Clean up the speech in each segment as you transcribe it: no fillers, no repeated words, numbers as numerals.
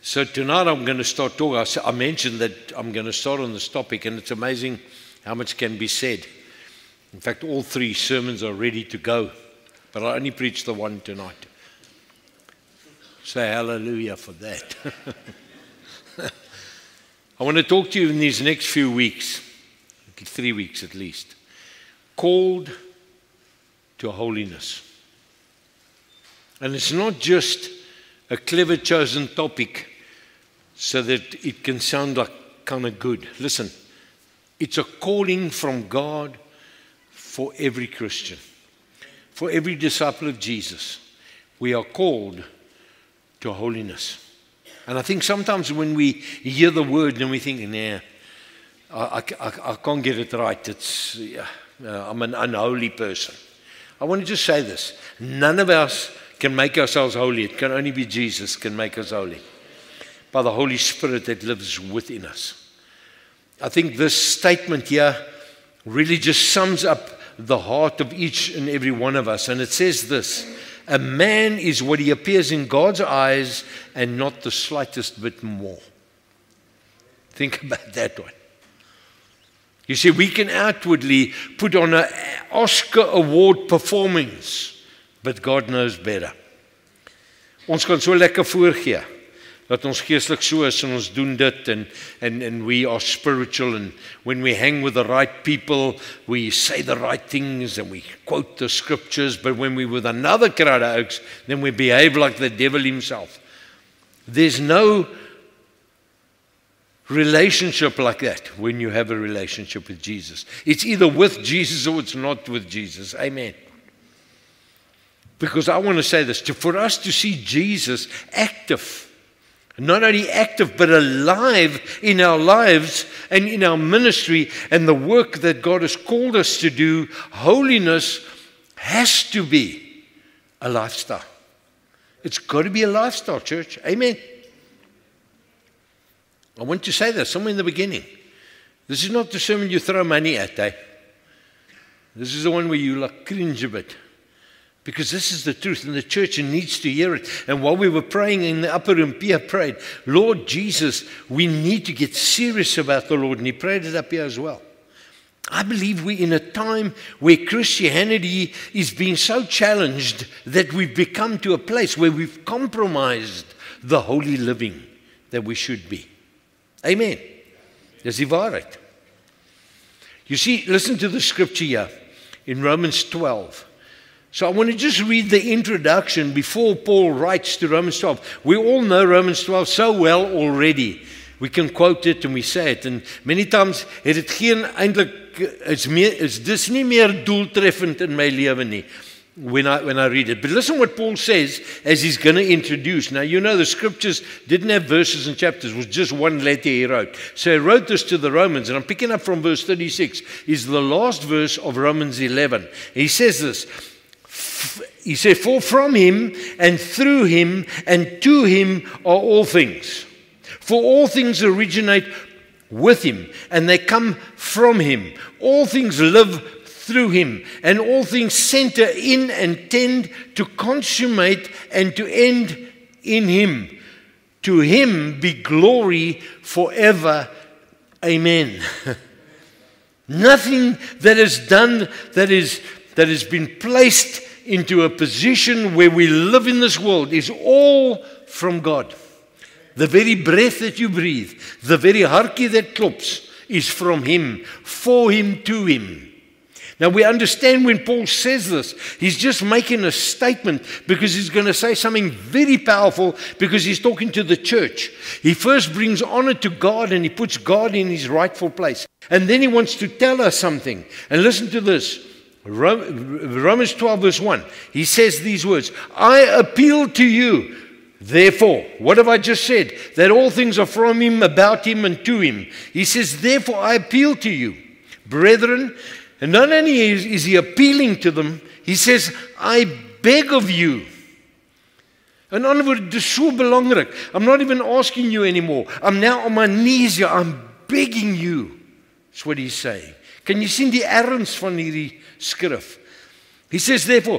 So tonight I'm going to start talking. I mentioned that I'm going to start on this topic, and it's amazing how much can be said. In fact, all 3 sermons are ready to go, but I only preach the one tonight. Say hallelujah for that. I want to talk to you in these next few weeks, 3 weeks at least, called to holiness. And it's not just a clever chosen topic so that it can sound like kind of good. Listen, it's a calling from God for every Christian, for every disciple of Jesus. We are called to holiness. And I think sometimes when we hear the word and we think, nah, I can't get it right. I'm an unholy person. I want to just say this. None of us can make ourselves holy. It can only be Jesus can make us holy by the Holy Spirit that lives within us. I think this statement here really just sums up the heart of each and every one of us. And it says this: a man is what he appears in God's eyes and not the slightest bit more. Think about that one. You see, we can outwardly put on an Oscar award performance, but God knows better. Ons kan so lekker voorgee dat ons geestelik so is en ons doen dit and we are spiritual, and when we hang with the right people we say the right things and we quote the scriptures, but when we're with another crowd of oaks then we behave like the devil himself. There's no relationship like that when you have a relationship with Jesus. It's either with Jesus or it's not with Jesus. Amen. Because I want to say this, for us to see Jesus active, not only active but alive in our lives and in our ministry and the work that God has called us to do, holiness has to be a lifestyle. It's got to be a lifestyle, church. Amen. I want to say that somewhere in the beginning. This is not the sermon you throw money at, eh? This is the one where you cringe a bit. Because this is the truth, and the church needs to hear it. And while we were praying in the upper room, Pierre prayed, Lord Jesus, we need to get serious about the Lord. And he prayed it up here as well. I believe we're in a time where Christianity is being so challenged that we've become to a place where we've compromised the holy living that we should be. Amen. Dis die waarheid. You see, listen to the scripture here in Romans 12. So I want to just read the introduction before Paul writes to Romans 12. We all know Romans 12 so well already. We can quote it and we say it. And many times het dit geen eintlik is dis nie meer doeltreffend in my lewe nie when I read it. But listen what Paul says as he's going to introduce. Now you know the scriptures didn't have verses and chapters. It was just one letter he wrote. So he wrote this to the Romans, and I'm picking up from verse 36. Is the last verse of Romans 11. He says this. He said, for from him and through him and to him are all things. For all things originate with him and they come from him. All things live through him and all things center in and tend to consummate and to end in him. To him be glory forever. Amen. Nothing that is done that has been placed into a position where we live in this world is all from God. The very breath that you breathe, the very hartjie that klops is from him, for him, to him. Now we understand when Paul says this, he's just making a statement because he's going to say something very powerful because he's talking to the church. He first brings honor to God and he puts God in his rightful place. And then he wants to tell us something. And listen to this. Romans 12 verse 1. He says these words, I appeal to you, therefore. What have I just said? That all things are from him, about him, and to him. He says, therefore I appeal to you, brethren. And not only is he appealing to them, he says, I beg of you. In ander woorde, dis so belangrik. I'm not even asking you anymore. I'm now on my knees here. I'm begging you. That's what he's saying. Kan jy sien die erns van hierdie skrif? He says, therefore,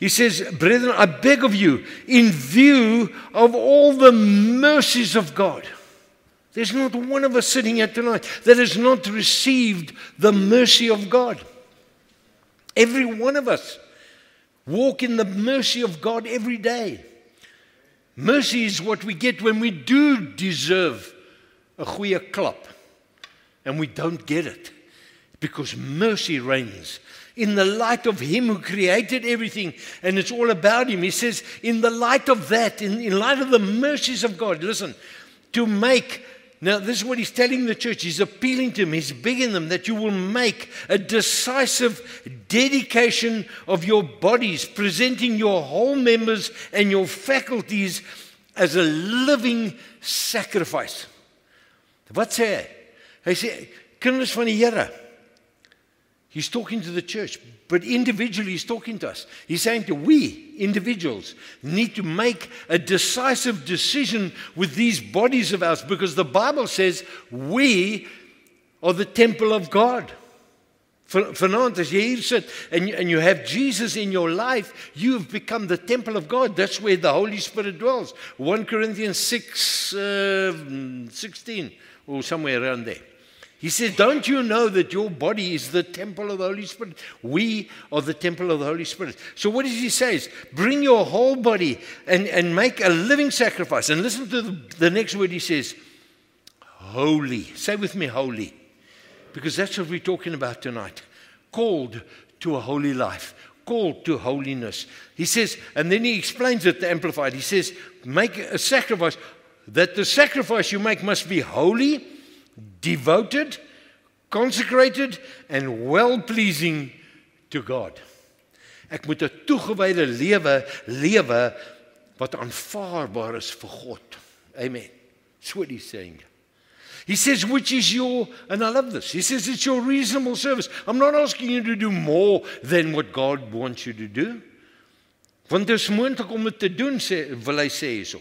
He says, brethren, I beg of you, in view of all the mercies of God. There's not one of us sitting here tonight that has not received the mercy of God. Every one of us walk in the mercy of God every day. Mercy is what we get when we do deserve a goeie klap, and we don't get it, because mercy reigns. In the light of Him who created everything, and it's all about Him. He says, in the light of that, in light of the mercies of God, listen, to make, now this is what He's telling the church. He's appealing to them, He's begging them that you will make a decisive dedication of your bodies, presenting your whole members and your faculties as a living sacrifice. Wat sê hy? Hy sê, kinders van die Here. He's talking to the church, but individually He's talking to us. He's saying that we, individuals, need to make a decisive decision with these bodies of ours, because the Bible says we are the temple of God. Vanaand, as jy hier sit and you have Jesus in your life, you have become the temple of God. That's where the Holy Spirit dwells. 1 Corinthians 6:16 or somewhere around there. He says, don't you know that your body is the temple of the Holy Spirit? We are the temple of the Holy Spirit. So what does he say? Bring your whole body and make a living sacrifice. And listen to the next word he says, holy. Say with me, holy. Because that's what we're talking about tonight. Called to a holy life. Called to holiness. He says, and then he explains it, the Amplified. He says, make a sacrifice. That the sacrifice you make must be holy, devoted, consecrated, and well-pleasing to God. Ek moet 'n toegewyde lewe wat aanvaarbaar is vir God. Amen. That's what he's saying. He says, which is your, and I love this, he says it's your reasonable service. I'm not asking you to do more than what God wants you to do. Want dit is moontlik om dit te doen, wil hy sê hierso.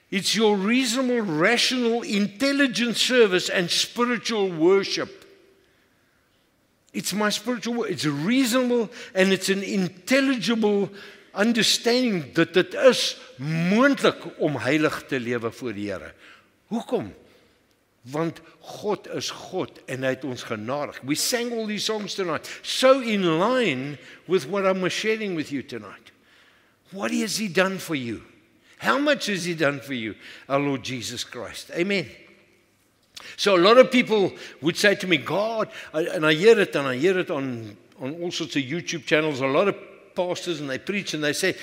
It's your reasonable, rational, intelligent service and spiritual worship. It's my spiritual worship. It's reasonable and it's an intelligible understanding dat dit is moontlik om heilig te lewe voor die Here. Hoekom? Want God is God en hy het ons genadig. We sang all these songs tonight, so in line with what I'm sharing with you tonight. What has He done for you? How much has He done for you, our Lord Jesus Christ? Amen. So a lot of people would say to me, God, and I hear it on all sorts of YouTube channels, a lot of pastors, and they preach and they say,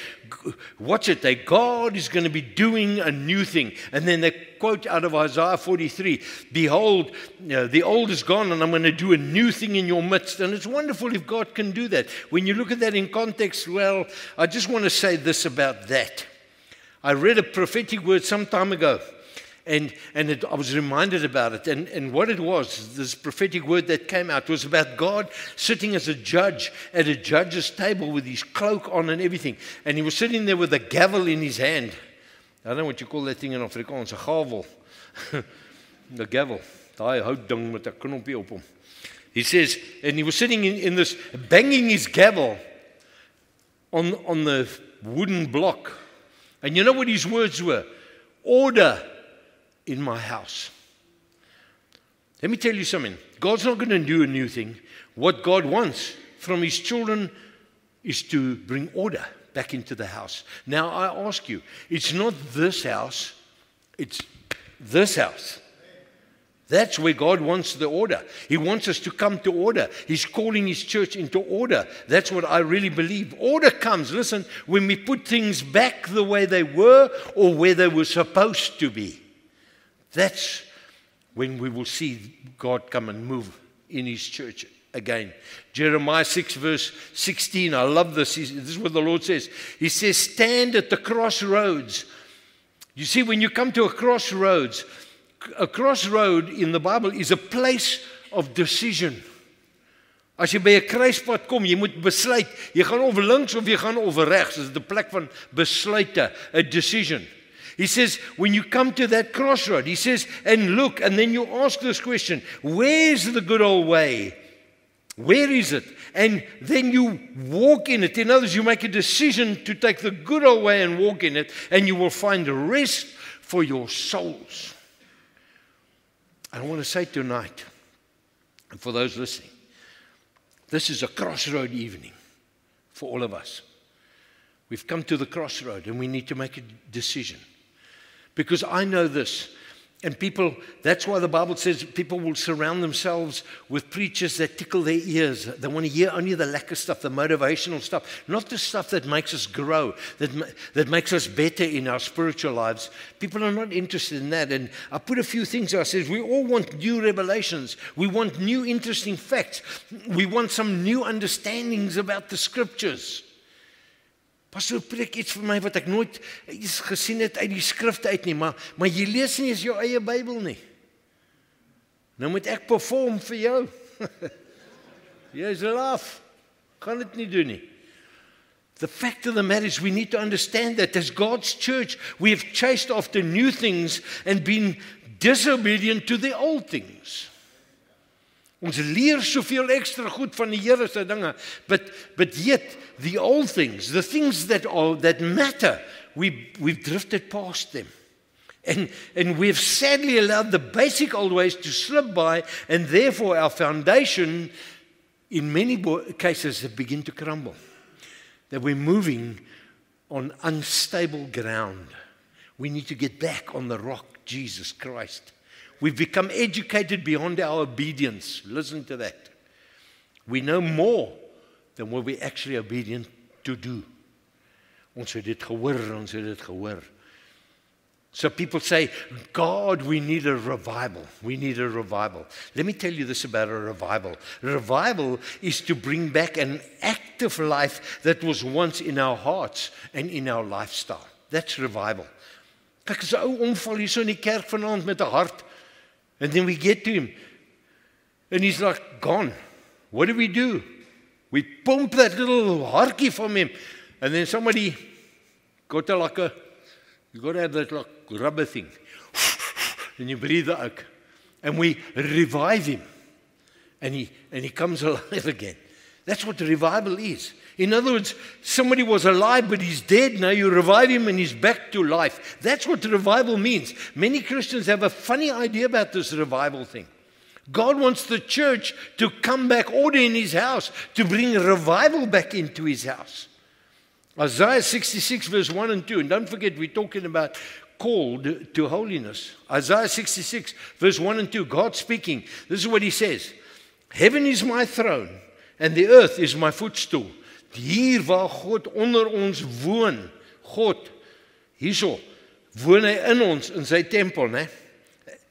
watch it, God is going to be doing a new thing. And then they quote out of Isaiah 43, behold, the old is gone and I'm going to do a new thing in your midst. And it's wonderful if God can do that. When you look at that in context, well, I just want to say this about that. I read a prophetic word some time ago, and I was reminded about it. And what it was, this prophetic word that came out, was about God sitting as a judge at a judge's table with his cloak on and everything. And He was sitting there with a gavel in His hand. I don't know what you call that thing in Afrikaans, a gavel. The gavel. Daai hout ding met 'n knoppie op hom. He says, and he was sitting in this, banging his gavel on the wooden block. And you know what his words were? Order in my house. Let me tell you something. God's not going to do a new thing. What God wants from His children is to bring order back into the house. Now I ask you, it's not this house, it's this house. That's where God wants the order. He wants us to come to order. He's calling His church into order. That's what I really believe. Order comes, listen, when we put things back the way they were or where they were supposed to be. That's when we will see God come and move in His church again. Jeremiah 6 verse 16, I love this. This is what the Lord says. He says, stand at the crossroads. You see, when you come to a crossroad in the Bible is a place of decision. As jy by 'n kruispunt kom, jy moet besluit, jy gaan of links of jy gaan of regs. Dit is 'n plek van besluite, a decision. He says, when you come to that crossroad, he says, and look, and then you ask this question, where's the good old way? Where is it? And then you walk in it. In other words, you make a decision to take the good old way and walk in it, and you will find rest for your souls. I want to say tonight, and for those listening, this is a crossroad evening for all of us. We've come to the crossroad and we need to make a decision. Because I know this, and people, that's why the Bible says people will surround themselves with preachers that tickle their ears. They want to hear only the lacquer stuff, the motivational stuff, not the stuff that makes us grow, that makes us better in our spiritual lives. People are not interested in that. And I put a few things there. I said, we all want new revelations. We want new interesting facts. We want some new understandings about the scriptures. Pastor, preek iets vir my wat ek nooit iets gesien het uit die skrifte uit nie, maar jy lees nie eens jou eie Bybel nie. Nou moet ek perform vir jou. Jy's laaf. Kan dit nie doen nie. The fact of the matter is we need to understand that as God's church, we have chased after new things and been disobedient to the old things. Ons leer soveel ekstra goed van die Here se dinge, but yet the old things, the things that matter, we've drifted past them. And we've sadly allowed the basic old ways to slip by, and therefore our foundation, in many cases, have begun to crumble. That we're moving on unstable ground. We need to get back on the rock, Jesus Christ. We've become educated beyond our obedience. Listen to that. We know more than what we're actually obedient to do. Ons het dit gehoor. So people say, God, we need a revival. We need a revival. Let me tell you this about a revival. Revival is to bring back an active life that was once in our hearts and in our lifestyle. That's revival. Kyk, as 'n ou omval hier so in die kerk vanaand met 'n hart. And then we get to him, and he's like, gone. What do? We pump that little hartjie from him, and then somebody got you got to have that like rubber thing, and you breathe out, and we revive him, and he comes alive again. That's what revival is. In other words, somebody was alive but he's dead. Now you revive him and he's back to life. That's what revival means. Many Christians have a funny idea about this revival thing. God wants the church to come back, order in his house, to bring revival back into his house. Isaiah 66 verse 1 and 2. And don't forget, we're talking about called to holiness. Isaiah 66 verse 1 and 2. God speaking. This is what he says. Heaven is my throne and the earth is my footstool. Hier waar God onder ons woon, God, hierso, woon hy in ons, in sy tempel, né?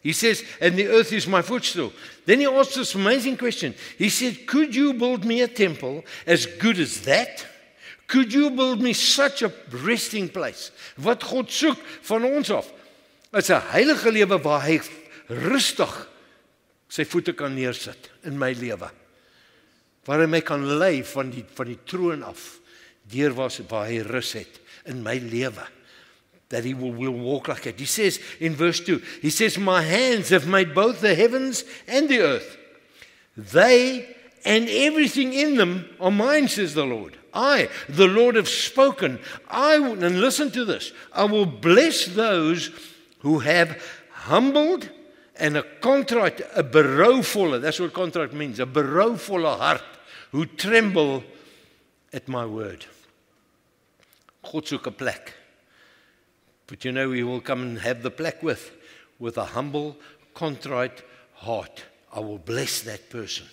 He says, and the earth is my footstool. Then he asks this amazing question. He said, could you build me a temple as good as that? Could you build me such a resting place? Wat God soek van ons af, is 'n heilige lewe waar hy rustig sy voete kan neersit in my lewe. Waar hy my kan lei van die troon af, deur waar hy rus het in my lewe. That he will walk like it. He says in verse 2, he says, my hands have made both the heavens and the earth. They and everything in them are mine, says the Lord. I, the Lord, have spoken. And listen to this, I will bless those who have humbled and a contrite, a berouwvolle, that's what contrite means, a berouwvolle hart, who tremble at my word. God soek 'n plek. But you know, we will come and have the plek with a humble, contrite heart. I will bless that person.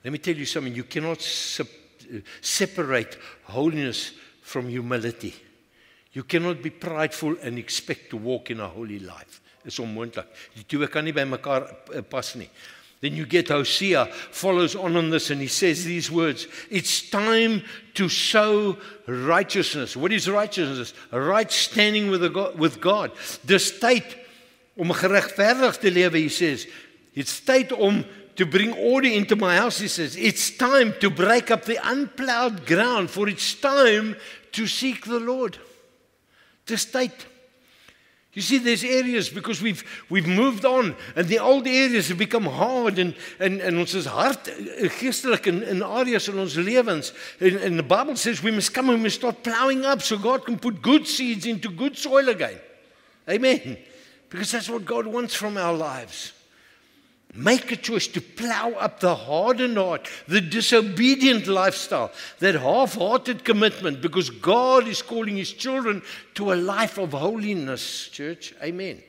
Let me tell you something, you cannot separate holiness from humility. You cannot be prideful and expect to walk in a holy life. Is onmoontlik. Die twee kan nie by mekaar pas nie. Then you get Hosea follows on this and he says these words, it's time to sow righteousness. What is righteousness? A right standing with God. Dis tyd om geregverdig te lewe, he says. It's tyd om to bring order into my house, he says. It's time to break up the unplowed ground, for it's time to seek the Lord. Dis tyd. You see, there's areas because we've moved on and the old areas have become hard and ons is hard geestelik in areas in ons lewens. And the Bible says we must come and we must start plowing up so God can put good seeds into good soil again. Amen. Because that's what God wants from our lives. Make a choice to plow up the hardened heart, the disobedient lifestyle, that half-hearted commitment, because God is calling His children to a life of holiness, church. Amen.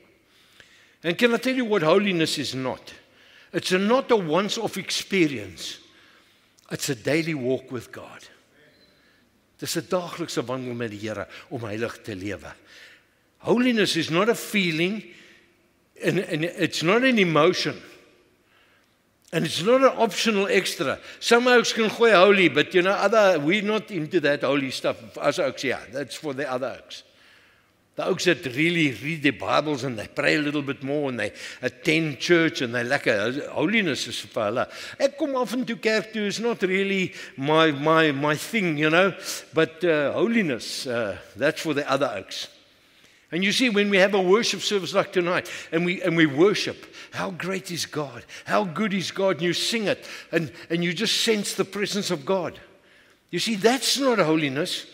And can I tell you what holiness is not? It's not a once-off experience. It's a daily walk with God. Dis 'n daaglikse wandel met die Here om heilig te lewe. Holiness is not a feeling, and it's not an emotion. And it's not an optional extra. Some oaks can gooi holy, but we're not into that holy stuff. As oaks, yeah, that's for the other oaks. The oaks that really read their Bibles and they pray a little bit more and they attend church and they lekker. Holiness is vir hulle. Ek kom af en toe kerk toe is not really my thing, But holiness, that's for the other oaks. And you see, when we have a worship service like tonight, and we worship, how great is God? How good is God? And you sing it, and you just sense the presence of God. You see, that's not holiness.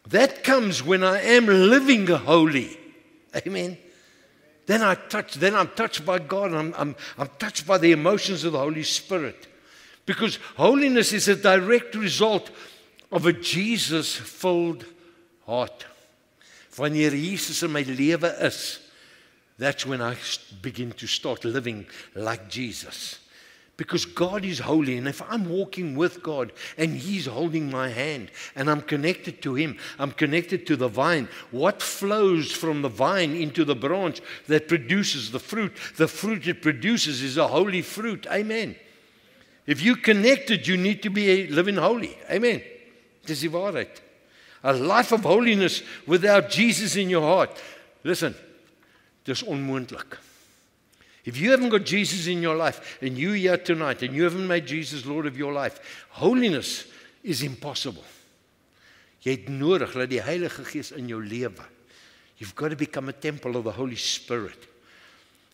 That comes when I am living holy. Amen. Then I'm touched by God. I'm touched by the emotions of the Holy Spirit. Because holiness is a direct result of a Jesus-filled heart. Wanneer Jesus in my lewe is, that's when I begin to start living like Jesus. Because God is holy, and if I'm walking with God and He's holding my hand and I'm connected to Him, I'm connected to the vine, what flows from the vine into the branch that produces the fruit it produces is a holy fruit. Amen. If you're connected, you need to be living holy. Amen. Dis die waarheid. A life of holiness without Jesus in your heart. Listen, dis onmoontlik. If you haven't got Jesus in your life, and you're here tonight, and you haven't made Jesus Lord of your life, holiness is impossible. Jy het nodig dat die Heilige Gees in jou lewe. You've got to become a temple of the Holy Spirit.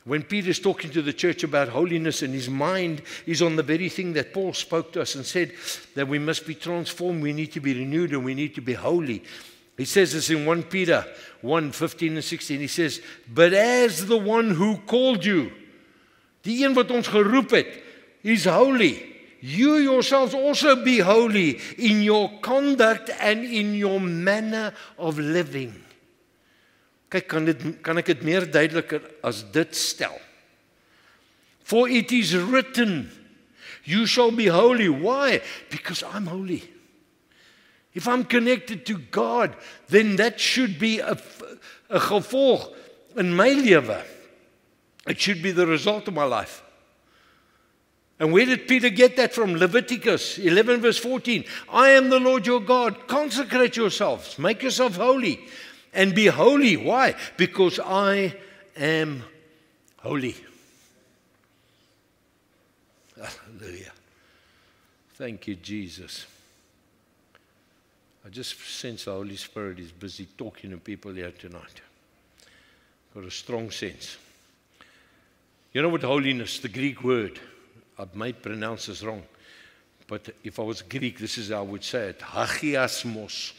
When Peter's talking to the church about holiness and his mind is on the very thing that Paul spoke to us and said that we must be transformed, we need to be renewed, and we need to be holy. He says this in 1 Peter 1:15 and 16. He says, but as the one who called you, die een wat ons geroep het, is holy. You yourselves also be holy in your conduct and in your manner of living. Kyk, kan ek dit meer duideliker as dit stel? For it is written, you shall be holy. Why? Because I'm holy. If I'm connected to God, then that should be a gevolg in my lewe. It should be the result of my life. And where did Peter get that from? Leviticus 11 verse 14. I am the Lord your God. Consecrate yourselves. Make yourself holy. And be holy. Why? Because I am holy. Hallelujah. Thank you, Jesus. I just sense the Holy Spirit is busy talking to people here tonight. Got a strong sense. You know what holiness, the Greek word, I might pronounce this wrong, but if I was Greek, this is how I would say it. Hagiasmos.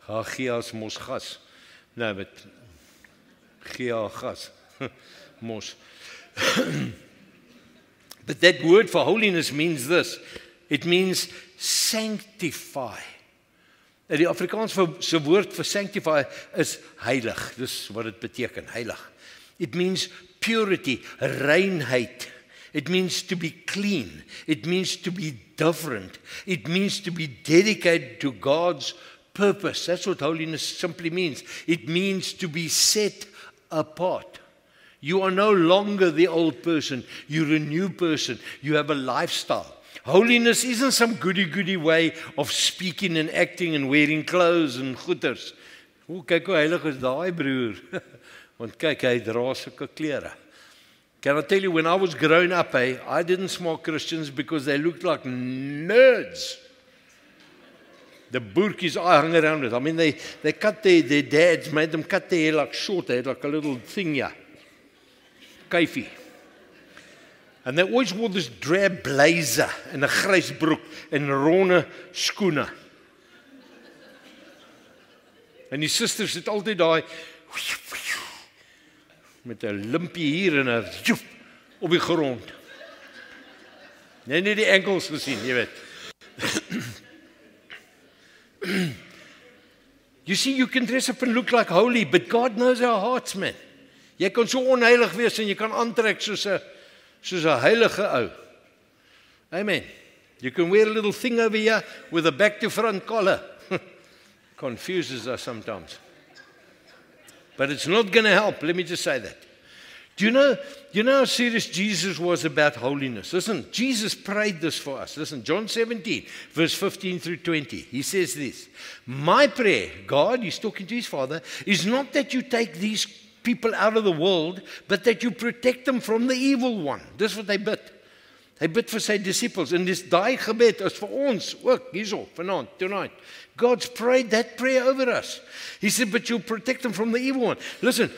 Hagiasmos gas. No, but Giagas. Mos. But that word for holiness means this. It means sanctify. Die Afrikaanse woord vir sanctify is heilig. Dis wat dit beteken, heilig. It means purity, reinheid. It means to be clean. It means to be different. It means to be dedicated to God's purpose. That's what holiness simply means. It means to be set apart. You are no longer the old person. You're a new person. You have a lifestyle. Holiness isn't some goody-goody way of speaking and acting and wearing clothes and goeders. O, kyk hoe heilig is daai broer. Want kyk, hy dra sulke klere. Can I tell you, when I was growing up, I didn't smoke Christians because they looked like nerds. the burkies I hung around with. I mean, they cut their dads made them cut their hair like short. They had like a little thing here. Kyfie. And they always wore this drab blazer en 'n grys broek en ronde skoene. En die susters het altyd daai met 'n limpie hier en 'n op die grond. Nee, nie die enkels gesien, jy weet. You see, you can dress up and look like holy, but God knows our hearts, man. Jy kan so onheilig wees en jy kan aantrek soos 'n heilige ou. Amen. You can wear a little thing over here with a back to front collar. Confuses us sometimes. But it's not going to help. Let me just say that. Do you know how serious Jesus was about holiness? Listen, Jesus prayed this for us. Listen, John 17, verse 15 through 20. He says this, my prayer, God, he's talking to his Father, is not that you take these people out of the world, but that you protect them from the evil one. Dis wat hy bid. Hy bid vir sy disciples. En dis daai gebed is vir ons ook hierso, vanaand, tonight. God's prayed that prayer over us. He said, but you protect them from the evil one. Listen,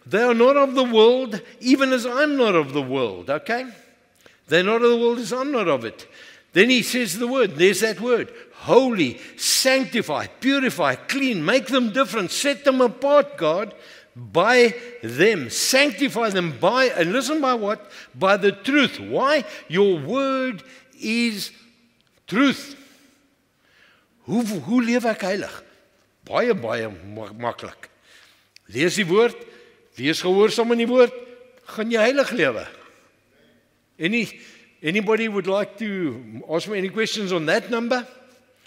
they are not of the world, even as I'm not of the world, okay? They're not of the world as I'm not of it. Then he says the word, there's that word, holy, sanctify, purify, clean, make them different, set them apart, God, by them, sanctify them by, and listen by what? By the truth. Why? Your word is truth. Hoe leef ek heilig? Baie maklik. Lees die woord, wees gehoorsaam aan die woord, gaan jy heilig lewe. Anybody would like to ask me any questions on that number?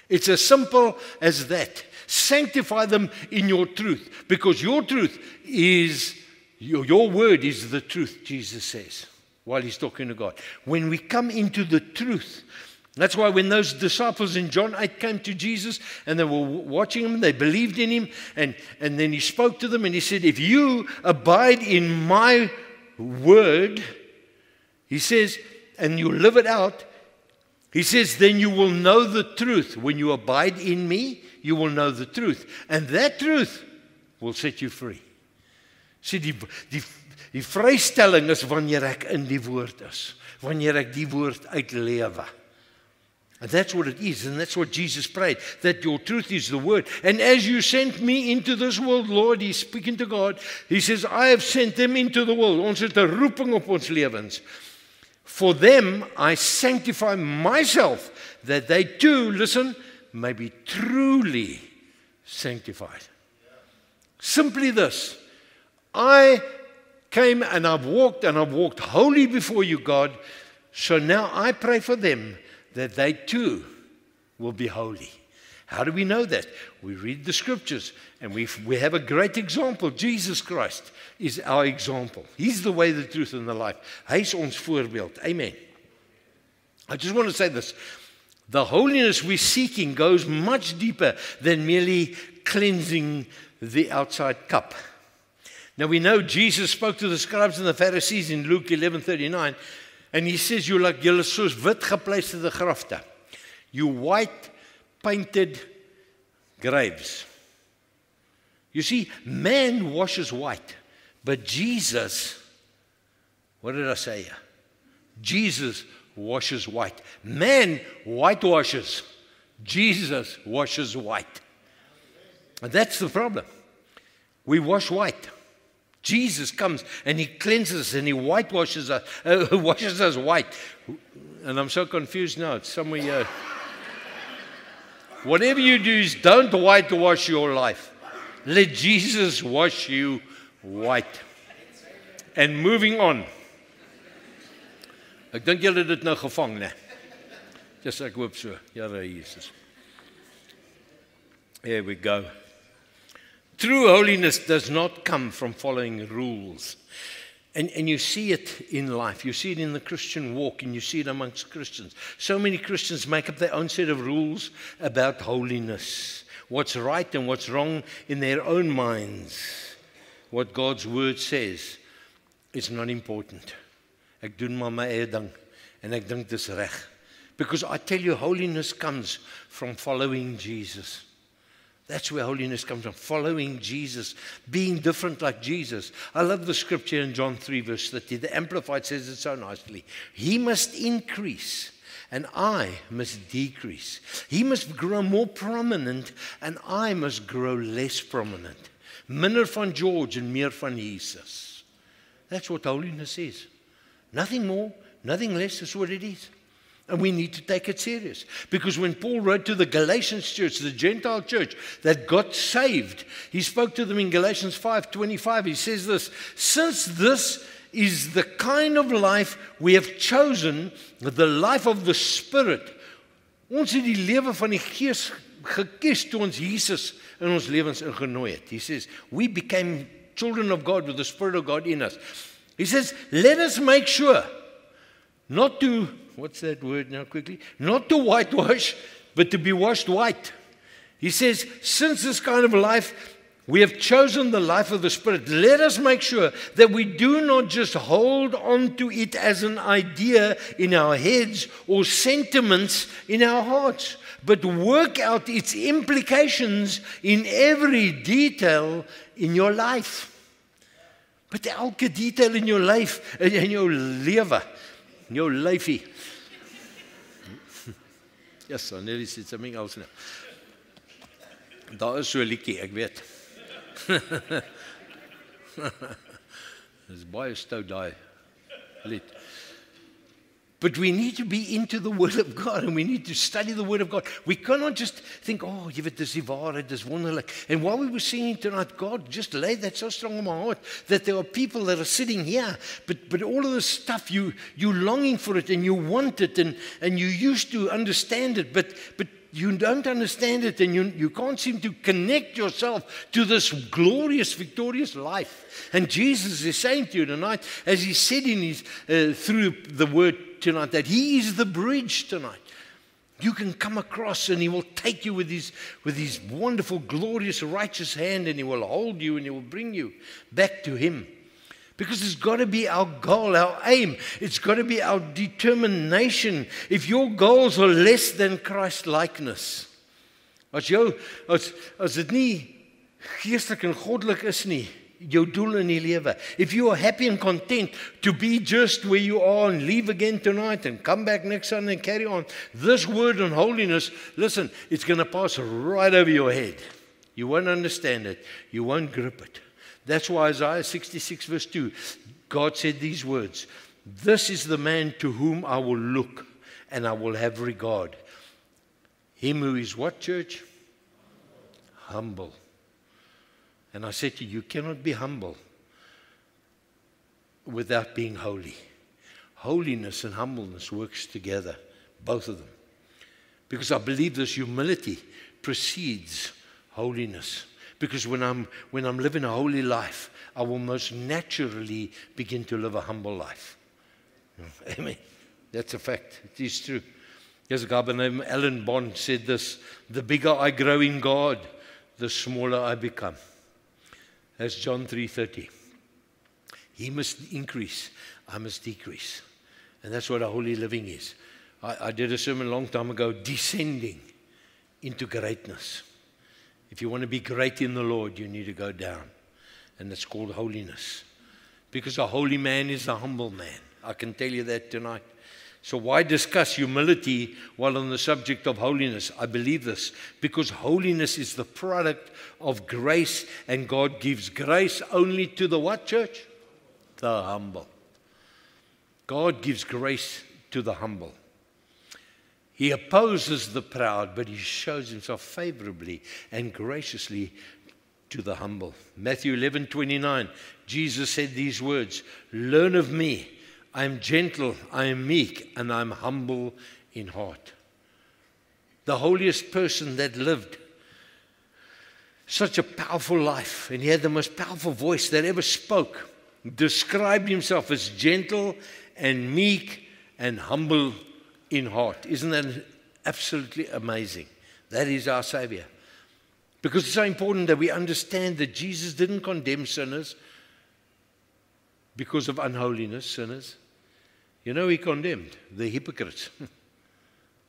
It's as simple as that. Sanctify them in your truth, because your truth is, your word is the truth, Jesus says, while he's talking to God. When we come into the truth, that's why when those disciples in John 8 came to Jesus and they were watching him, they believed in him, and then he spoke to them and he said, if you abide in my word, he says, and you live it out, he says, then you will know the truth. When you abide in me, you will know the truth. And that truth will set you free. Sê die vrystelling is wanneer ek in die woord is. Wanneer ek die woord uitlewe. And that's what it is. And that's what Jesus prayed. That your truth is the word. And as you sent me into this world, Lord, he's speaking to God. He says, I have sent them into the world. Ons het 'n roeping op ons lewens. For them I sanctify myself, that they too, listen, may be truly sanctified. Simply this. I came and I've walked holy before you, God. So now I pray for them that they too will be holy. How do we know that? We read the scriptures and we have a great example. Jesus Christ is our example. He's the way, the truth, and the life. Hy is ons voorbeeld. Amen. I just want to say this. The holiness we're seeking goes much deeper than merely cleansing the outside cup. Now we know Jesus spoke to the scribes and the Pharisees in Luke 11:39, and he says, julle soos wit gepleisterde grafte. You white painted graves. You see, man washes white, but Jesus, what did I say here? Jesus washes white. Man whitewashes. Jesus washes white. And that's the problem. We wash white. Jesus comes and he cleanses us and he whitewashes us, washes us white. And I'm so confused now. It's somewhere. Whatever you do is don't whitewash your life. Let Jesus wash you white. And moving on. Ek dink julle het dit nou gevang, né? Just ek hoop so. Here Jesus. Here we go. True holiness does not come from following rules. And you see it in life. You see it in the Christian walk, and you see it amongst Christians. So many Christians make up their own set of rules about holiness. What's right and what's wrong in their own minds. What God's word says is not important. Ek doen maar my eie ding en ek dink dis reg. Because I tell you, holiness comes from following Jesus. That's where holiness comes from, following Jesus, being different like Jesus. I love the scripture in John 3, verse 30. The Amplified says it so nicely. He must increase, and I must decrease. He must grow more prominent, and I must grow less prominent. Minder van George and meer van Jesus. That's what holiness is. Nothing more, nothing less is what it is. And we need to take it serious. Because when Paul wrote to the Galatians church, the Gentile church that got saved, he spoke to them in Galatians 5:25. He says this, since this is the kind of life we have chosen, the life of the Spirit. Ons het die lewe van die Gees gekies toe ons Jesus in ons lewens ingenooi het. He says, we became children of God with the Spirit of God in us. He says, let us make sure not to, what's that word now quickly? Not to whitewash, but to be washed white. He says, since this kind of life, we have chosen the life of the Spirit. Let us make sure that we do not just hold on to it as an idea in our heads or sentiments in our hearts, but work out its implications in every detail in your life. But elke detail in your life, in your lewe, in your lyfie. Yes, I nearly said something else now. Daar is so 'n liedjie, ek weet. Dis baie stout daai lied. But we need to be into the Word of God, and we need to study the Word of God. We cannot just think, oh, jy weet, dis die waarheid, dis wonderlik. And while we were singing tonight, God just laid that so strong on my heart that there are people that are sitting here, but all of this stuff, you're longing for it, and you want it, and you used to understand it, but you don't understand it, and you can't seem to connect yourself to this glorious, victorious life. And Jesus is saying to you tonight, as he said in his through the Word tonight, that he is the bridge tonight. You can come across, and he will take you with his wonderful, glorious, righteous hand, and he will hold you, and he will bring you back to him. Because it's got to be our goal, our aim. It's got to be our determination. If your goals are less than Christ-likeness, as dit nie geestelik en goddelik is nie, jou doel in die lewe. If you are happy and content to be just where you are and leave again tonight and come back next Sunday and carry on, this word on holiness, listen, it's going to pass right over your head. You won't understand it. You won't grip it. That's why Isaiah 66 verse 2, God said these words, this is the man to whom I will look and I will have regard. Him who is what, church? Humble. And I said to you, you cannot be humble without being holy. Holiness and humbleness works together, both of them. Because I believe this humility precedes holiness. Because when I'm living a holy life, I will most naturally begin to live a humble life. Amen. That's a fact. It is true. There's a guy by the name of Alan Bond said this, the bigger I grow in God, the smaller I become. That's John 3:30. He must increase, I must decrease. And that's what a holy living is. I did a sermon a long time ago, descending into greatness. If you want to be great in the Lord, you need to go down. And it's called holiness. Because a holy man is a humble man. I can tell you that tonight. So why discuss humility while on the subject of holiness? I believe this. Because holiness is the product of grace, and God gives grace only to the what, church? The humble. God gives grace to the humble. He opposes the proud, but he shows himself favorably and graciously to the humble. Matthew 11:29, Jesus said these words, learn of me, I am gentle, I am meek, and I am humble in heart. The holiest person that lived such a powerful life, and he had the most powerful voice that ever spoke, described himself as gentle and meek and humble in heart. Isn't that absolutely amazing? That is our Savior. Because it's so important that we understand that Jesus didn't condemn sinners because of unholiness, sinners. You know, he condemned the hypocrites.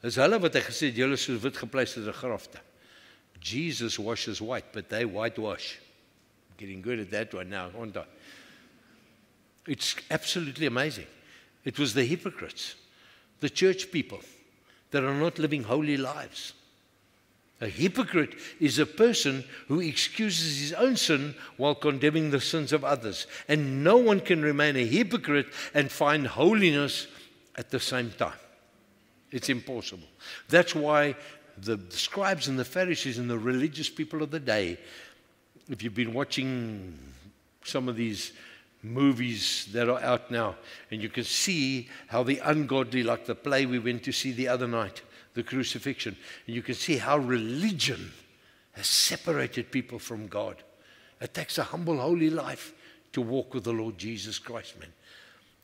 Dis hulle wat hy gesê het, julle is soos wit gepleisterde grafte. Jesus washes white, but they whitewash. Getting good at that one now, aren't I? It's absolutely amazing. It was the hypocrites, the church people, that are not living holy lives. A hypocrite is a person who excuses his own sin while condemning the sins of others. And no one can remain a hypocrite and find holiness at the same time. It's impossible. That's why the scribes and the Pharisees and the religious people of the day, if you've been watching some of these movies that are out now, and you can see how the ungodly, like the play we went to see the other night, the crucifixion, and you can see how religion has separated people from God. It takes a humble, holy life to walk with the Lord Jesus Christ, man.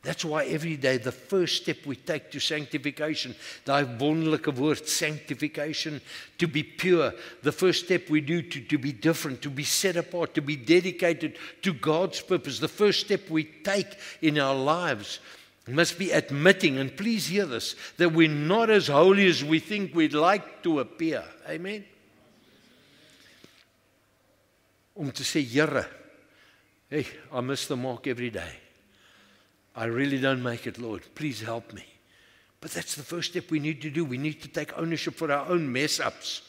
That's why every day the first step we take to sanctification, daai wonderlike woord, sanctification, to be pure, the first step we do to be different, to be set apart, to be dedicated to God's purpose, the first step we take in our lives must be admitting, and please hear this, that we're not as holy as we think we'd like to appear. Amen? Om te sê, Here, hey, I miss the mark every day. I really don't make it, Lord. Please help me. But that's the first step we need to do. We need to take ownership for our own mess-ups.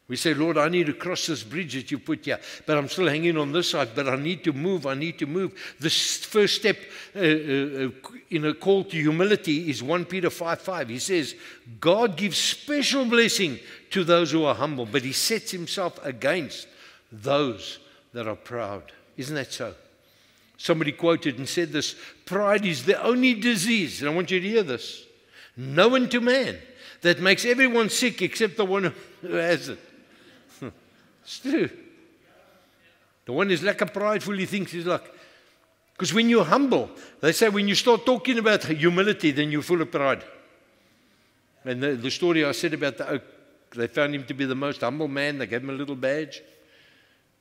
We say, Lord, I need to cross this bridge that you put here, but I'm still hanging on this side, but I need to move, I need to move. The first step in a call to humility is 1 Peter 5:5. He says, God gives special blessing to those who are humble, but he sets himself against those that are proud. Isn't that so? Somebody quoted and said this, pride is the only disease, and I want you to hear this, known to man, that makes everyone sick except the one who has it. It's true. The one who's like a prideful, he thinks he's like, because when you're humble, they say when you start talking about humility, then you're full of pride. And the story I said about the oak, they found him to be the most humble man. They gave him a little badge,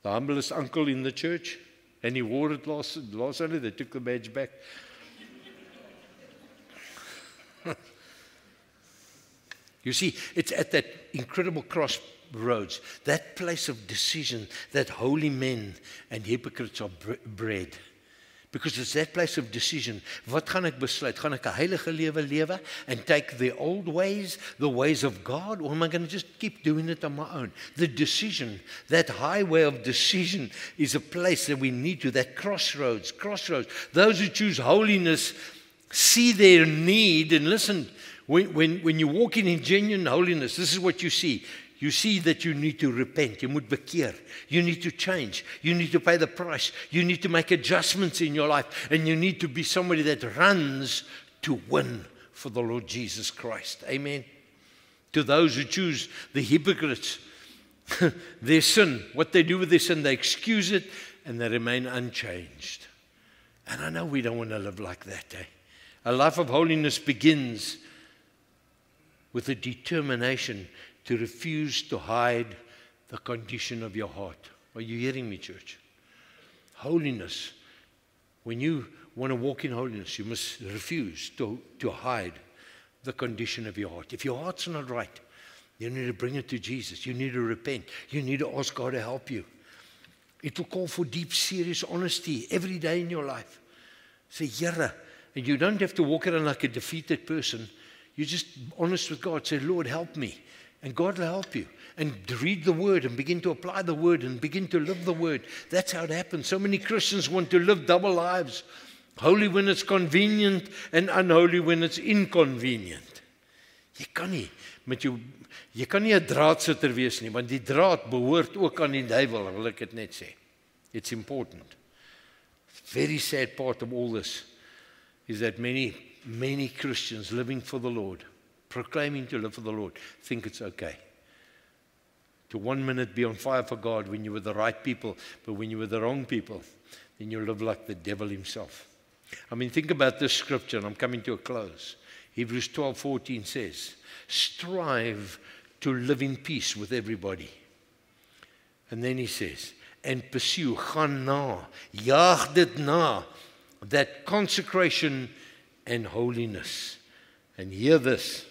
the humblest uncle in the church. And he wore it last Sunday. They took the badge back. You see, it's at that incredible crossroads, that place of decision, that holy men and hypocrites are bred. Because it's that place of decision. Wat gaan ek besluit? Gaan ek 'n heilige lewe lewe and take the old ways, the ways of God, or am I going to just keep doing it on my own? The decision, that highway of decision is a place that we need to, that crossroads. Those who choose holiness see their need, and listen, when you're walking in genuine holiness, this is what you see. You see that you need to repent. You moet bekeer. You need to change. You need to pay the price. You need to make adjustments in your life. And you need to be somebody that runs to win for the Lord Jesus Christ. Amen. To those who choose the hypocrites, their sin, what they do with their sin, they excuse it and they remain unchanged. And I know we don't want to live like that. A life of holiness begins with a determination to refuse to hide the condition of your heart. Are you hearing me, church? Holiness. When you want to walk in holiness, you must refuse to hide the condition of your heart. If your heart's not right, you need to bring it to Jesus. You need to repent. You need to ask God to help you. It will call for deep, serious honesty every day in your life. Say, Here, and you don't have to walk around like a defeated person. You're just honest with God. Say, Lord, help me. And God will help you. And read the Word and begin to apply the Word and begin to live the Word. That's how it happens. So many Christians want to live double lives. Holy when it's convenient and unholy when it's inconvenient. Jy kan nie 'n draadsitter wees nie, want die draad behoort ook aan die duiwel, wil ek dit net sê. It's important. Very sad part of all this is that many Christians living for the Lord, proclaiming to live for the Lord, think it's okay to 1 minute be on fire for God when you're with the right people, but when you're with the wrong people, then you live like the devil himself. I mean, think about this scripture, and I'm coming to a close. Hebrews 12:14 says, strive to live in peace with everybody. And then he says, and pursue, gaan na, jaag dit na, that consecration and holiness. And hear this,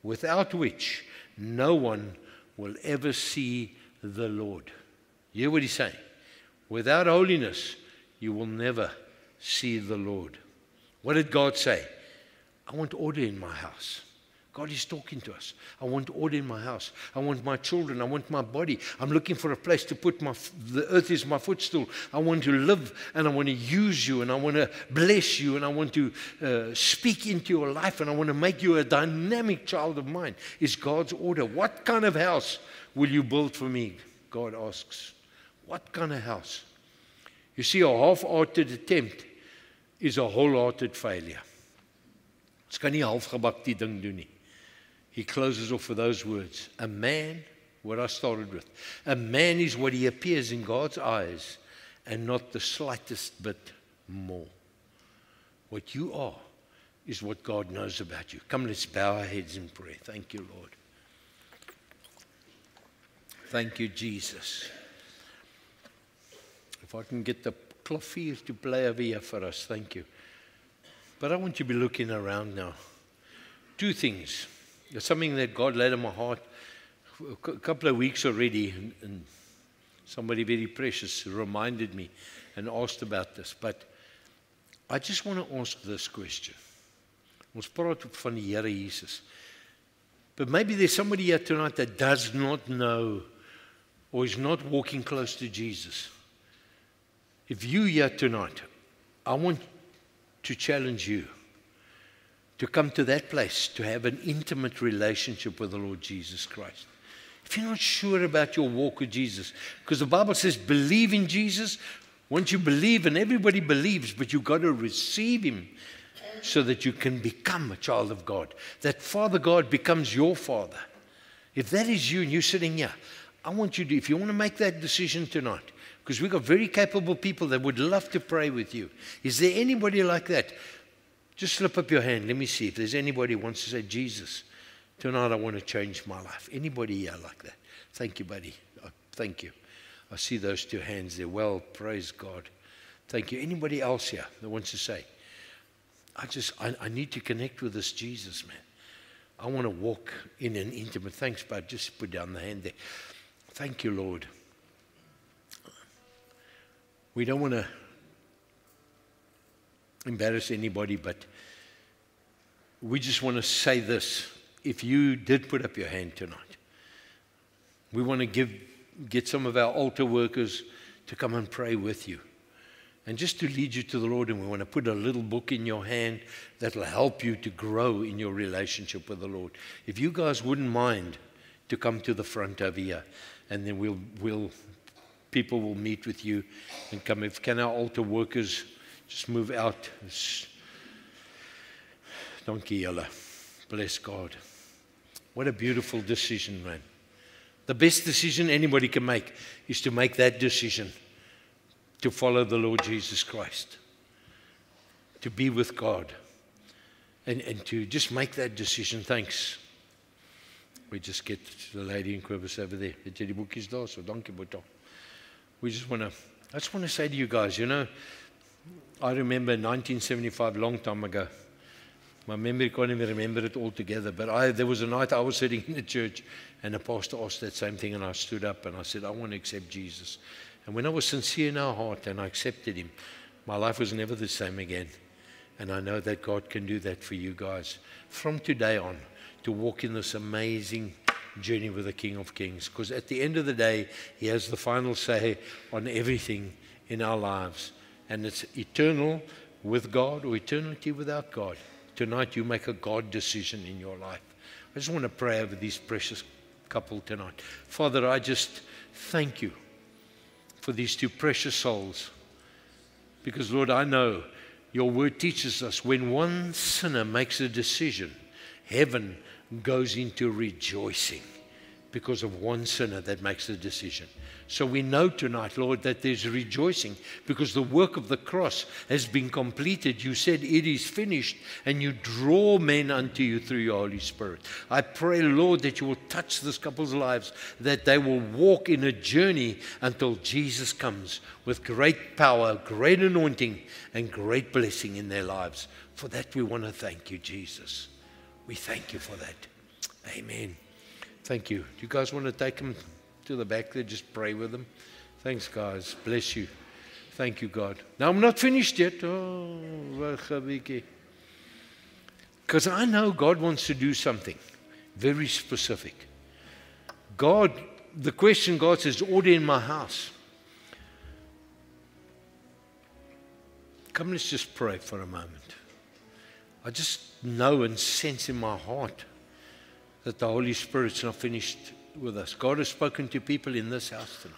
without which no one will ever see the Lord. You hear what he's saying? Without holiness, you will never see the Lord. What did God say? I want order in my house. God is talking to us. I want order in my house. I want my children. I want my body. I'm looking for a place to put the earth is my footstool. I want to live and I want to use you and I want to bless you and I want to speak into your life and I want to make you a dynamic child of mine. Is God's order. What kind of house will you build for me? God asks. What kind of house? You see, a half-hearted attempt is a wholehearted failure. Ons kan nie halfgebak die ding doen nie. He closes off with those words. A man, what I started with, a man is what he appears in God's eyes and not the slightest bit more. What you are is what God knows about you. Come, let's bow our heads in prayer. Thank you, Lord. Thank you, Jesus. If I can get the clavier to play over here for us, thank you. But I want you to be looking around now. Two things. There's something that God laid on my heart a couple of weeks already, and somebody very precious reminded me and asked about this. But I just want to ask this question. Ons praat van die Here Jesus. But maybe there's somebody here tonight that does not know or is not walking close to Jesus. If you're here tonight, I want to challenge you to come to that place, to have an intimate relationship with the Lord Jesus Christ. If you're not sure about your walk with Jesus, because the Bible says believe in Jesus. Once you believe, and everybody believes, but you've got to receive Him so that you can become a child of God. That Father God becomes your Father. If that is you and you're sitting here, I want you to, if you want to make that decision tonight, because we've got very capable people that would love to pray with you. Is there anybody like that? Just slip up your hand. Let me see if there's anybody who wants to say, Jesus, tonight I want to change my life. Anybody here like that? Thank you, buddy. Thank you. I see those two hands there. Well, praise God. Thank you. Anybody else here that wants to say, I need to connect with this Jesus, man. I want to walk in an intimate. Thanks, bud. Just put down the hand there. Thank you, Lord. We don't want to embarrass anybody, but we just want to say this. If you did put up your hand tonight, we want to get some of our altar workers to come and pray with you and just to lead you to the Lord. And we want to put a little book in your hand that will help you to grow in your relationship with the Lord. If you guys wouldn't mind to come to the front over here, and then people will meet with you and come. If can our altar workers just move out. Dankie julle. Bless God. What a beautiful decision, man. The best decision anybody can make is to make that decision to follow the Lord Jesus Christ, to be with God, and to just make that decision. Thanks. We just get the lady in Quibus over there. Het jy die boekies daar? So dankie, Boeta. I just want to say to you guys, you know, I remember 1975, long time ago. My memory can't even remember it all together, but there was a night I was sitting in the church and the pastor asked that same thing, and I stood up and I said, I want to accept Jesus. And when I was sincere in our heart and I accepted Him, my life was never the same again. And I know that God can do that for you guys from today on, to walk in this amazing journey with the King of Kings. Because at the end of the day, He has the final say on everything in our lives. And it's eternal with God or eternity without God. Tonight you make a God decision in your life. I just want to pray over these precious couple tonight. Father, I just thank You for these two precious souls. Because Lord, I know Your word teaches us when one sinner makes a decision, heaven goes into rejoicing because of one sinner that makes the decision. So we know tonight, Lord, that there's rejoicing because the work of the cross has been completed. You said it is finished, and You draw men unto You through Your Holy Spirit. I pray, Lord, that You will touch this couple's lives, that they will walk in a journey until Jesus comes with great power, great anointing, and great blessing in their lives. For that we want to thank You, Jesus. We thank You for that. Amen. Thank you. Do you guys want to take them to the back there? Just pray with them. Thanks, guys. Bless you. Thank you, God. Now, I'm not finished yet. Because I know God wants to do something very specific. God, the question God says, order in my house. Come, let's just pray for a moment. I just know and sense in my heart that the Holy Spirit's not finished with us. God has spoken to people in this house tonight.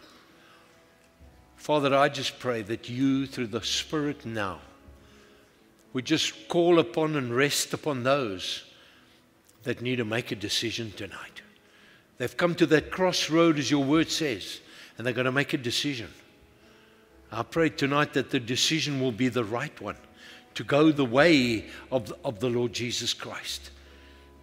Father, I just pray that you, through the Spirit now, would just call upon and rest upon those that need to make a decision tonight. They've come to that crossroad, as your word says, and they're going to make a decision. I pray tonight that the decision will be the right one, to go the way of the Lord Jesus Christ.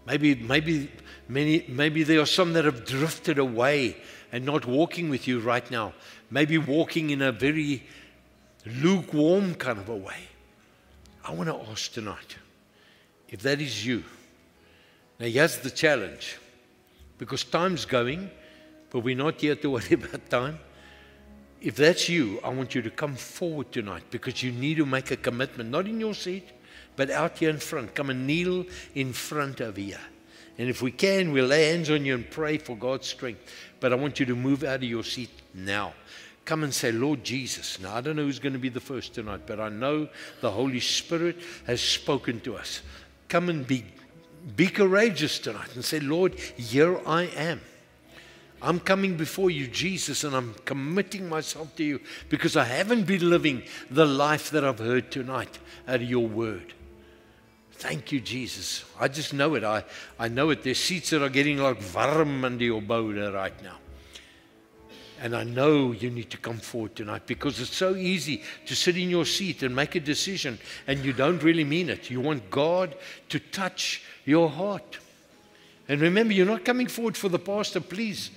Maybe there are some that have drifted away and not walking with you right now. Maybe walking in a very lukewarm kind of a way. I want to ask tonight, if that is you. Now here's the challenge. Because time's going, but we're not here to worry about time. If that's you, I want you to come forward tonight, because you need to make a commitment, not in your seat, but out here in front. Come and kneel in front over here. And if we can, we'll lay hands on you and pray for God's strength. But I want you to move out of your seat now. Come and say, Lord Jesus. Now, I don't know who's going to be the first tonight, but I know the Holy Spirit has spoken to us. Come and be courageous tonight and say, Lord, here I am. I'm coming before you, Jesus, and I'm committing myself to you, because I haven't been living the life that I've heard tonight out of your word. Thank you, Jesus. I just know it. I know it. There's seats that are getting like warm under your boude right now. And I know you need to come forward tonight, because it's so easy to sit in your seat and make a decision and you don't really mean it. You want God to touch your heart. And remember, you're not coming forward for the pastor, please.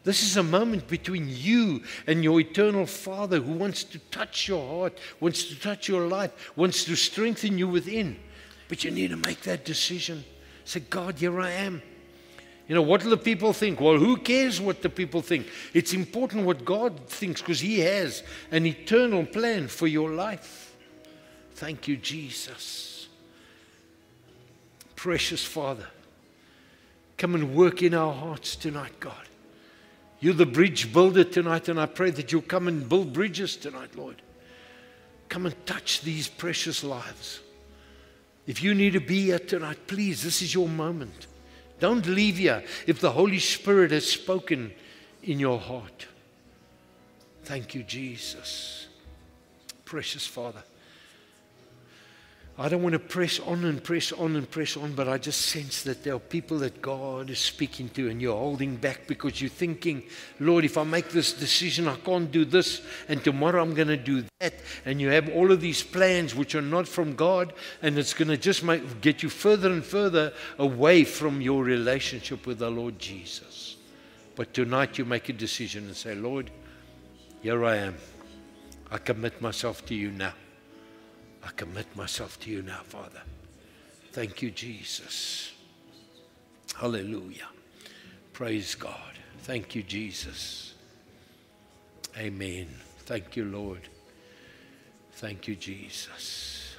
This is a moment between you and your eternal Father, who wants to touch your heart, wants to touch your life, wants to strengthen you within. But you need to make that decision. Say, God, here I am. You know, what do the people think? Well, who cares what the people think? It's important what God thinks, because He has an eternal plan for your life. Thank you, Jesus. Precious Father, come and work in our hearts tonight, God. You're the bridge builder tonight, and I pray that you'll come and build bridges tonight, Lord. Come and touch these precious lives. If you need to be here tonight, please, this is your moment. Don't leave here if the Holy Spirit has spoken in your heart. Thank you, Jesus. Precious Father, I don't want to press on and press on and press on, but I just sense that there are people that God is speaking to, and you're holding back because you're thinking, Lord, if I make this decision, I can't do this, and tomorrow I'm going to do that. And you have all of these plans which are not from God, and it's going to just get you further and further away from your relationship with the Lord Jesus. But tonight you make a decision and say, Lord, here I am. I commit myself to you now. I commit myself to you now, Father. Thank you, Jesus. Hallelujah. Praise God. Thank you, Jesus. Amen. Thank you, Lord. Thank you, Jesus.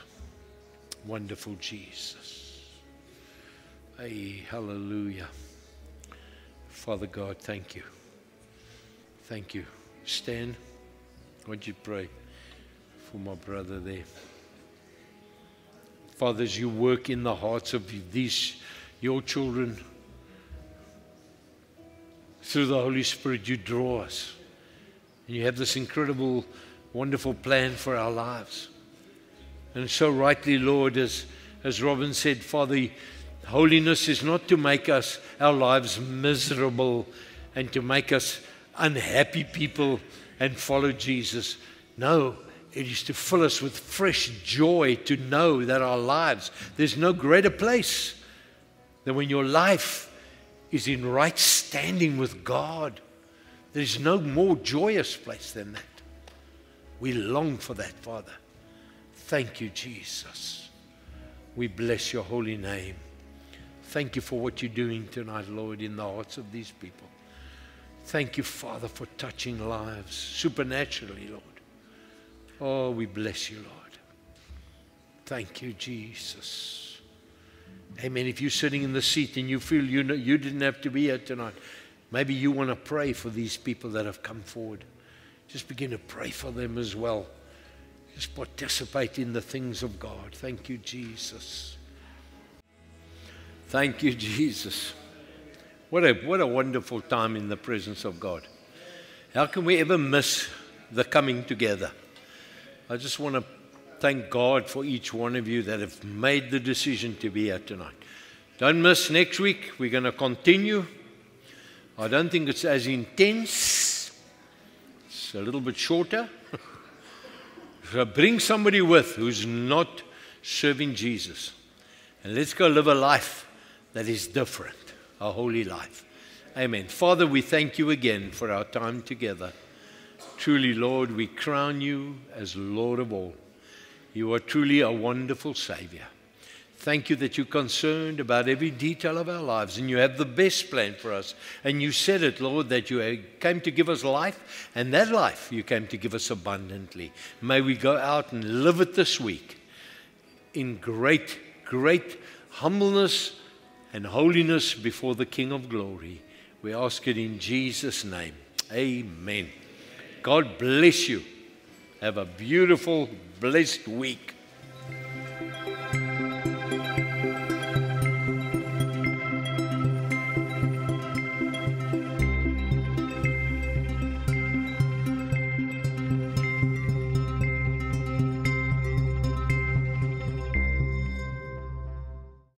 Wonderful Jesus. Hey, hallelujah. Father God, thank you. Thank you. Stan, would you pray for my brother there? Father, as you work in the hearts of these, your children, through the Holy Spirit, you draw us. And you have this incredible, wonderful plan for our lives. And so rightly, Lord, as Robin said, Father, holiness is not to make us, our lives miserable and to make us unhappy people and follow Jesus. No. It is to fill us with fresh joy to know that our lives, there's no greater place than when your life is in right standing with God. There's no more joyous place than that. We long for that, Father. Thank you, Jesus. We bless your holy name. Thank you for what you're doing tonight, Lord, in the hearts of these people. Thank you, Father, for touching lives supernaturally, Lord. Oh, we bless you, Lord. Thank you, Jesus. Amen. If you're sitting in the seat and you feel you didn't have to be here tonight, maybe you want to pray for these people that have come forward. Just begin to pray for them as well. Just participate in the things of God. Thank you, Jesus. Thank you, Jesus. What a wonderful time in the presence of God. How can we ever miss the coming together? I just want to thank God for each one of you that have made the decision to be here tonight. Don't miss next week. We're going to continue. I don't think it's as intense. It's a little bit shorter. So bring somebody with who's not serving Jesus. And let's go live a life that is different, a holy life. Amen. Father, we thank you again for our time together. Truly, Lord, we crown you as Lord of all. You are truly a wonderful Savior. Thank you that you're concerned about every detail of our lives and you have the best plan for us. And you said it, Lord, that you came to give us life, and that life you came to give us abundantly. May we go out and live it this week in great, great humbleness and holiness before the King of Glory. We ask it in Jesus' name. Amen. God bless you. Have a beautiful, blessed week.